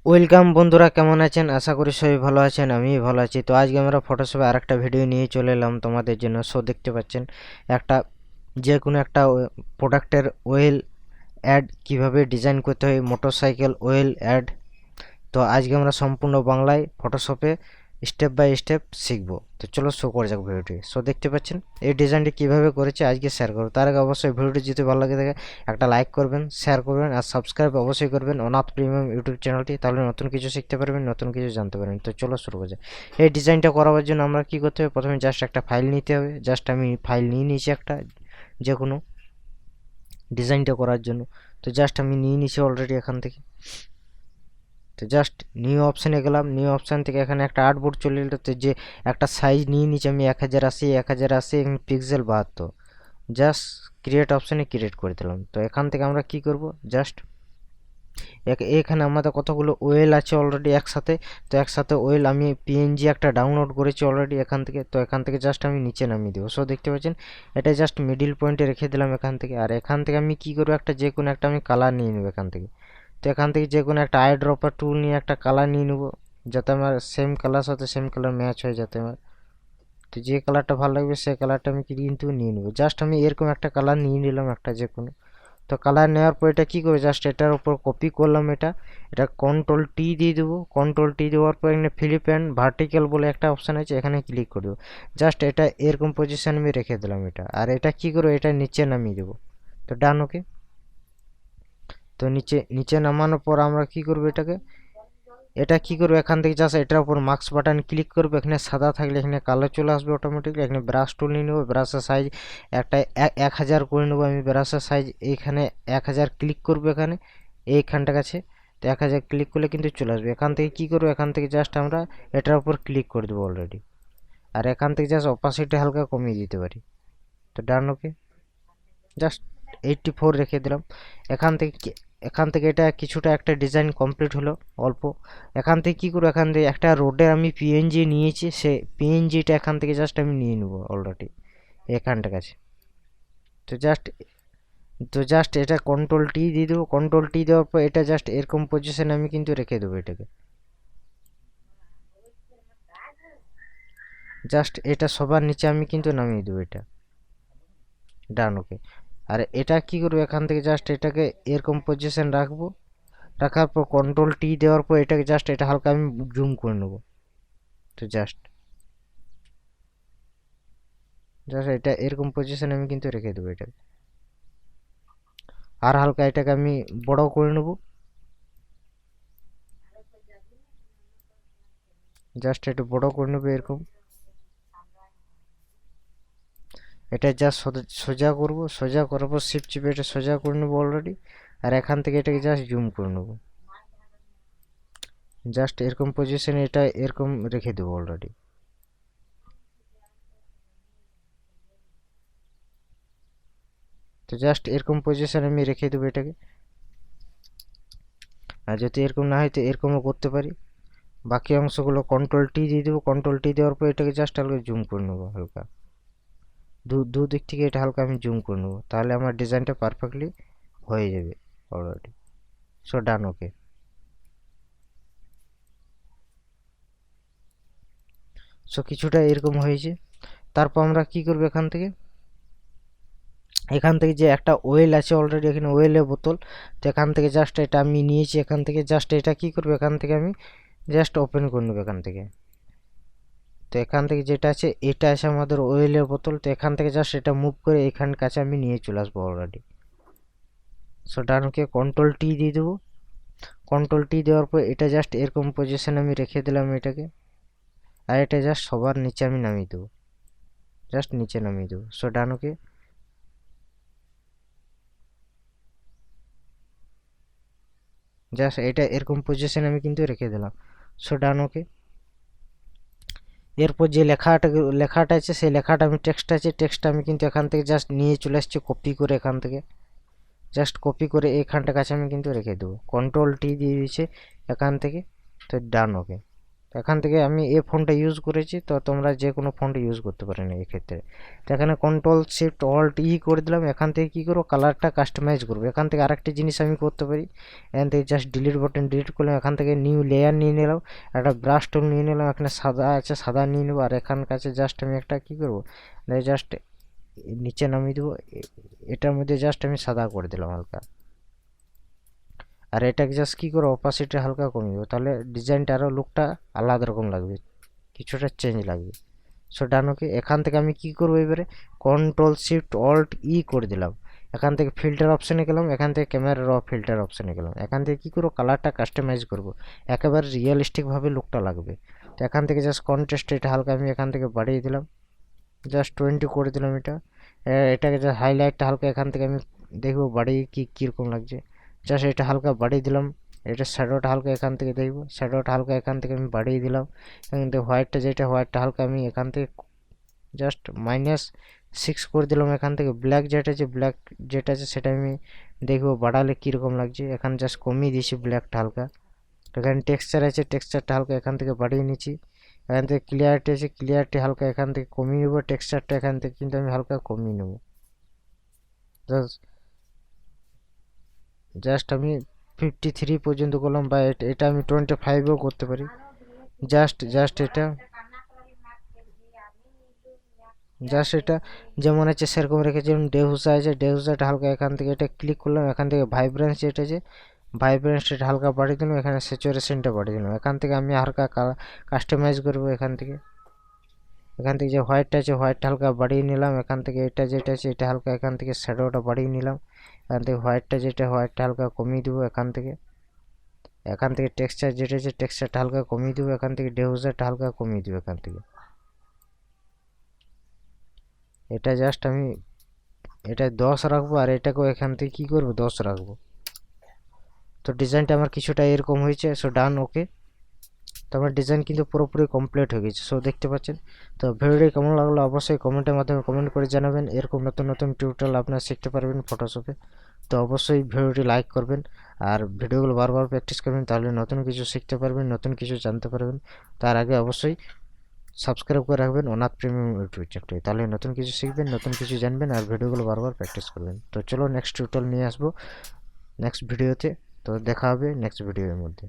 Welcome বন্ধুরা, কেমন আছেন? আশা করি সবাই ভালো আছেন। আমি ভালো আছি। তো আজকে আমরা ফটোশপে আরেকটা ভিডিও নিয়ে চলে এলাম তোমাদের জন্য। দেখতে পাচ্ছেন একটা যে কোনো একটা প্রোডাক্টের ওয়েল অ্যাড কিভাবে ডিজাইন করতে হয়, মোটরসাইকেল ওয়েল অ্যাড। তো আজকে আমরা সম্পূর্ণ বাংলায় ফটোশপে স্টেপ বাই স্টেপ শিখবো। তো চলো শো করে যাক ভিডিওটি। দেখতে পাচ্ছেন এই ডিজাইনটি কিভাবে করেছে আজকে শেয়ার করবো। তার আগে অবশ্যই ভিডিওটি যদি ভালো লাগে থাকে একটা লাইক করবেন, শেয়ার করবেন আর সাবস্ক্রাইব অবশ্যই করবেন অনাথ প্রিমিয়াম ইউটিউব চ্যানেলটি। তাহলে নতুন কিছু শিখতে পারবেন, নতুন কিছু জানতে পারবেন। তো চলো শুরু করা যাক। এই ডিজাইনটা করার জন্য আমরা কি করতে হবে, প্রথমে জাস্ট একটা ফাইল নিতে হবে। জাস্ট আমি ফাইল নিয়ে নিয়েছি একটা, যে কোনো ডিজাইনটা করার জন্য। তো জাস্ট আমি নিয়ে নিয়েছি অলরেডি এখান থেকে। তো জাস্ট নিউ অপশানে গেলাম, নিউ অপশান থেকে এখানে একটা আর্টবোর্ড চলে এলো। তো যে একটা সাইজ নিয়ে নিচ্ছি আমি 1080 পিক্সেল 72। জাস্ট ক্রিয়েট অপশানে ক্রিয়েট করে দিলাম। তো এখান থেকে আমরা কি করব, জাস্ট এখানে আমাদের কতগুলো ওয়েল আছে অলরেডি একসাথে। তো একসাথে ওয়েল আমি পিএনজি একটা ডাউনলোড করেছি অলরেডি এখান থেকে। তো এখান থেকে জাস্ট আমি নিচে নামিয়ে দেবো। দেখতে পাচ্ছেন এটা জাস্ট মিডিল পয়েন্টে রেখে দিলাম এখান থেকে। আর এখান থেকে আমি কি করবো, একটা যে কোনো একটা আমি কালার নিয়ে নেবো এখান থেকে। তো এখান থেকে যে কোনো একটা আই ড্রপার টুল নিয়ে একটা কালার নিয়ে নেবো, যাতে আমার সেম কালার সাথে সেম কালার ম্যাচ হয়ে, যাতে আমার তো যে কালারটা ভালো লাগবে সেই কালারটা আমি কিন্তু নিয়ে নেবো। জাস্ট আমি এরকম একটা কালার নিয়ে নিলাম একটা যে কোনো। তো কালার নেওয়ার পর এটা কী করবো, জাস্ট এটার উপর কপি করলাম। এটা কন্ট্রোল টি দিয়ে দেবো। কন্ট্রোল টি দেওয়ার পর এখানে ফ্লিপ অ্যান্ড ভার্টিক্যাল বলে একটা অপশান আছে, এখানে ক্লিক করে দেবো। জাস্ট এটা এরকম পজিশান আমি রেখে দিলাম এটা। আর এটা কী করবো, এটা নিচে নামিয়ে দেবো। তো ডান, ওকে। তো নিচে নিচে নামানোর পর আমরা কি করবো, এটা কি করবো, এখান থেকে জাস্ট এটার উপর মার্কস বাটন ক্লিক করবো। এখানে সাদা থাকলে এখানে কালো চলে আসবে অটোমেটিকলি। এখানে ব্রাশ টুল নিয়ে নেবো, ব্রাশের সাইজ একটা 1000 করে নেবো আমি ব্রাশের সাইজ। এইখানে 1000 ক্লিক করবো এখানে এইখানটা কাছে। তো 1000 ক্লিক করলে কিন্তু চলে আসবে। এখান থেকে কি করবো, এখান থেকে জাস্ট আমরা এটার উপর ক্লিক করে দেবো অলরেডি। আর এখান থেকে জাস্ট অপাসিটি হালকা কমিয়ে দিতে পারি। তো ডান, ওকে। জাস্ট 84 রেখে দিলাম। এখান থেকে এটা কিছুটা একটা ডিজাইন কমপ্লিট হলো অল্প। এখান থেকে কী করবো, এখান থেকে একটা রোডে আমি পিএনজি নিয়েছি, সে পিএনজিটা এখান থেকে জাস্ট আমি নিয়ে নেবো অলরেডি এখানটার কাছে। তো জাস্ট এটা কন্ট্রোল টি দিয়ে দেবো। কন্ট্রোল টি দেওয়ার পর এটা জাস্ট এরকম পজিশনে আমি কিন্তু রেখে দেবো এটাকে। জাস্ট এটা সবার নিচে আমি কিন্তু নামিয়ে দেবো এটা। ডান, ওকে। আর এটা কি করবো, এখান থেকে জাস্ট এটাকে এরকম পজিশন রাখবো। রাখার পর কন্ট্রোল টি দেওয়ার পর এটাকে জাস্ট এটা হালকা আমি জুম করে নেবো। তো জাস্ট জাস্ট এটা এরকম পজিশনে আমি কিন্তু রেখে দেবো এটাকে। আর হালকা এটাকে আমি বড় করে নেব। জাস্ট একটু বড় করে নেবো এরকম। এটা জাস্ট সোজা করব। সোজা করার পর শিফট চিপে এটা সোজা করে নেবো অলরেডি। আর এখান থেকে এটাকে জাস্ট জুম করে নেবো। জাস্ট এরকম পজিশনে এটা এরকম রেখে দেবো অলরেডি। তো জাস্ট এরকম পজিশনে আমি রেখে দেবো এটাকে। আর যদি এরকম না হয় তো এরকমও করতে পারি। বাকি অংশগুলো কন্ট্রোল টি দিয়ে দেবো। কন্ট্রোল টি দেওয়ার পর এটাকে জাস্ট হালকা জুম করে নেবো হালকা। দু দিক থেকে এটা হালকা আমি জুম করে নেবো, তাহলে আমার ডিজাইনটা পারফেক্টলি হয়ে যাবে অলরেডি। ডান, ওকে। কিছুটা এরকম হয়েছে। তারপর আমরা কি করবো, এখান থেকে যে একটা ওয়েল আছে অলরেডি, এখানে ওয়েলের বোতল। তো এখান থেকে জাস্ট এটা আমি নিয়েছি। এখান থেকে জাস্ট এটা কি করবো, এখান থেকে আমি জাস্ট ওপেন করে নেবো এখান থেকে। তো এখান থেকে যেটা আছে এটা আছে আমাদের ওয়েলের বোতল। তো এখান থেকে জাস্ট এটা মুভ করে এখান কাছে আমি নিয়ে চলে আসবো অলরেডি। ডানকে কন্ট্রোল টি দিয়ে দেবো। কন্ট্রোল টি দেওয়ার পর এটা জাস্ট এরকম পজিশন আমি রেখে দিলাম এটাকে। আর এটা জাস্ট সবার নিচে আমি নামিয়ে দেবো। জাস্ট নিচে নামিয়ে দেবো। ডানকে জাস্ট এটা এরকম পজিশন আমি কিন্তু রেখে দিলাম। ডানকে এরপর যে লেখাটা আছে সেই লেখাটা আমি টেক্সটটা আমি কিন্তু এখান থেকে জাস্ট নিয়ে চলে আসছি কপি করে। এখান থেকে জাস্ট কপি করে এইখানটার কাছে আমি কিন্তু রেখে দেবো। কন্ট্রোল টি দিয়ে দিয়েছে এখান থেকে। তো ডান, ওকে। তো এখান থেকে আমি এই ফোনটা ইউজ করেছি, তো তোমরা যে কোনো ফোনটা ইউজ করতে পারেন এই ক্ষেত্রে। তো এখানে কন্ট্রোল শিফট অল্ট ই করে দিলাম। এখান থেকে কী করবো, কালারটা কাস্টমাইজ করবো। এখান থেকে আরেকটা জিনিস আমি করতে পারি, এখান থেকে জাস্ট ডিলিট বাটন ডিলিট করলাম। এখান থেকে নিউ লেয়ার নিয়ে নিলাম, একটা ব্রাশ টুল নিয়ে নিলাম, এখানে সাদা আছে সাদা নিয়ে নেবো। আর এখান কাছে জাস্ট আমি একটা কী করবো, জাস্ট নিচে নামিয়ে দেবো, এটার মধ্যে জাস্ট আমি সাদা করে দিলাম হালকা। আর এটাকে জাস্ট কী করবো, অপাসিটি হালকা কমিয়ে দেবো, তাহলে ডিজাইনটা আরও লুকটা আলাদা রকম লাগবে, কিছুটা চেঞ্জ লাগবে। সো ডান ওকে। এখান থেকে আমি কি করবো, এবারে কন্ট্রোল শিফট অল্ট ই করে দিলাম। এখান থেকে ফিল্টার অপশানে গেলাম, এখান থেকে ক্যামেরা র ফিল্টার অপশানে গেলাম। এখান থেকে কী করবো, কালারটা কাস্টমাইজ করবো, একেবারে রিয়েলিস্টিকভাবে লুকটা লাগবে। তো এখান থেকে জাস্ট কন্ট্রাস্ট এটা হালকা আমি এখান থেকে বাড়িয়ে দিলাম, জাস্ট 20 করে দিলাম। এটাকে জাস্ট হাইলাইটটা হালকা এখান থেকে আমি দেখবো বাড়িয়ে কীরকম লাগছে, জাস্ট এটা হালকা বাড়িয়ে দিলাম। এটা শ্যাডোটা হালকা এখান থেকে দেখবো, শ্যাডোটা হালকা এখান থেকে আমি বাড়িয়ে দিলাম। এখান থেকে হোয়াইটটা যেটা, হোয়াইটটা হালকা আমি এখান থেকে জাস্ট -6 করে দিলাম। এখান থেকে ব্ল্যাক যেটা আছে সেটা আমি দেখবো বাড়ালে কীরকম লাগছে, এখানে জাস্ট কমিয়ে দিয়েছি ব্ল্যাকটা হালকা। এখানে টেক্সচার আছে, টেক্সচারটা হালকা এখান থেকে বাড়িয়ে নিচ্ছি। এখান থেকে ক্লিয়ারিটি আছে, ক্লিয়ারিটি হালকা এখান থেকে কমিয়ে নেবো। টেক্সচারটা এখান থেকে কিন্তু আমি হালকা কমিয়ে নেবো, জাস্ট আমি 53 পর্যন্ত করলাম, বা এটা আমি 25ও করতে পারি। জাস্ট এটা যেমন আছে সেরকম রেখেছি। যেমন ডেহুসা আছে, ডেহুসাটা হালকা এখান থেকে এটা ক্লিক করলাম। এখান থেকে ভাইব্রেন্স যেটা আছে, ভাইব্রেন্সটা হালকা বাড়িয়ে দিলাম। এখানে স্যাচুরেশনটা বাড়িয়ে দিলাম। এখান থেকে আমি হালকা কাস্টমাইজ করবো। এখান থেকে যে হোয়াইটটা আছে, হোয়াইটটা হালকা বাড়িয়ে নিলাম। এখান থেকে এটা যেটা আছে এটা হালকা এখান থেকে শ্যাডোটা বাড়িয়ে নিলাম। এখান থেকে হোয়াইটটা হালকা কমিয়ে দেবো। এখান থেকে টেক্সচার যেটা আছে টেক্সচারটা হালকা কমিয়ে দেবো। এখান থেকে ডেহুসারটা হালকা কমিয়ে দেবো। এখান থেকে এটা জাস্ট আমি এটা 10 রাখবো, আর এটাকেও এখান থেকে কী করবো 10 রাখবো। তো ডিজাইনটা আমার কিছুটা এরকম হয়েছে। সো ডান ওকে। তো আমার ডিজাইন কিন্তু পুরোপুরি কমপ্লিট হয়ে গেছে, সো দেখতে পাচ্ছেন। তো ভিডিওটি কেমন লাগলো অবশ্যই কমেন্টের মাধ্যমে কমেন্ট করে জানাবেন। এরকম নতুন নতুন টিউটোরিয়াল আপনারা শিখতে পারবেন ফটোশপে। তো অবশ্যই ভিডিওটি লাইক করবেন, আর ভিডিওগুলো বারবার প্র্যাকটিস করবেন, তাহলে নতুন কিছু শিখতে পারবেন, নতুন কিছু জানতে পারবেন। তার আগে অবশ্যই সাবস্ক্রাইব করে রাখবেন অনাথ প্রিমিয়াম ইউটিউব চ্যানেলটি, তাহলে নতুন কিছু শিখবেন, নতুন কিছু জানবেন, আর ভিডিওগুলো বারবার প্র্যাকটিস করবেন। তো চলো নেক্সট টিউটোরিয়াল নিয়ে আসবো নেক্সট ভিডিওতে। তো দেখা হবে নেক্সট ভিডিওর মধ্যে।